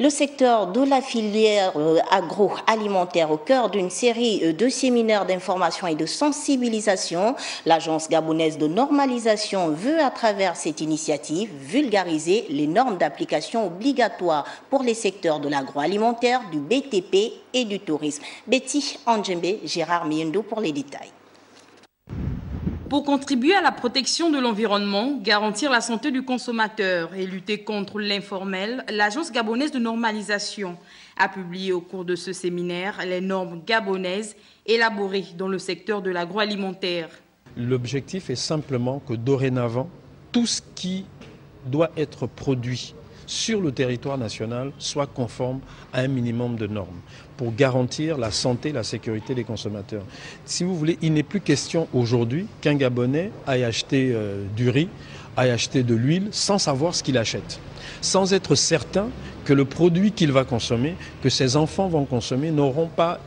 Le secteur de la filière agroalimentaire au cœur d'une série de séminaires d'information et de sensibilisation. L'Agence gabonaise de normalisation veut, à travers cette initiative, vulgariser les normes d'application obligatoires pour les secteurs de l'agroalimentaire, du BTP et du tourisme. Betty Andjembe, Gérard Miendo pour les détails. Pour contribuer à la protection de l'environnement, garantir la santé du consommateur et lutter contre l'informel, l'Agence gabonaise de normalisation a publié au cours de ce séminaire les normes gabonaises élaborées dans le secteur de l'agroalimentaire. L'objectif est simplement que dorénavant, tout ce qui doit être produit sur le territoire national soit conforme à un minimum de normes pour garantir la santé et la sécurité des consommateurs. Si vous voulez, il n'est plus question aujourd'hui qu'un Gabonais aille acheter du riz, aille acheter de l'huile sans savoir ce qu'il achète, sans être certain que le produit qu'il va consommer, que ses enfants vont consommer, n'aura pas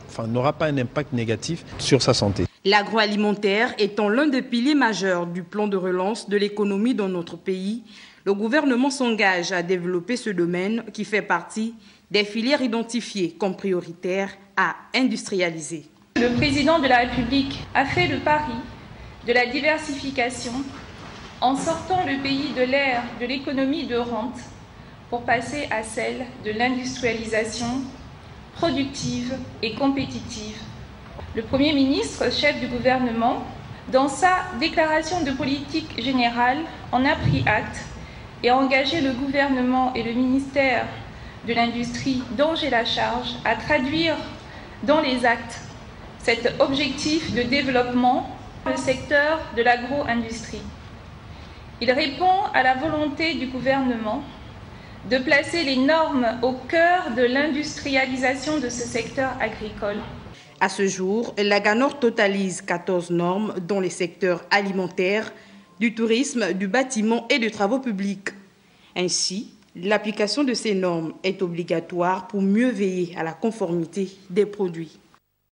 un impact négatif sur sa santé. L'agroalimentaire étant l'un des piliers majeurs du plan de relance de l'économie dans notre pays, le gouvernement s'engage à développer ce domaine qui fait partie des filières identifiées comme prioritaires à industrialiser. Le président de la République a fait le pari de la diversification en sortant le pays de l'ère de l'économie de rente pour passer à celle de l'industrialisation productive et compétitive. Le Premier ministre, chef du gouvernement, dans sa déclaration de politique générale, en a pris acte et a engagé le gouvernement et le ministère de l'Industrie, dont j'ai la charge, à traduire dans les actes cet objectif de développement du secteur de l'agro-industrie. Il répond à la volonté du gouvernement de placer les normes au cœur de l'industrialisation de ce secteur agricole. À ce jour, la GANOR totalise 14 normes dans les secteurs alimentaires, du tourisme, du bâtiment et des travaux publics. Ainsi, l'application de ces normes est obligatoire pour mieux veiller à la conformité des produits.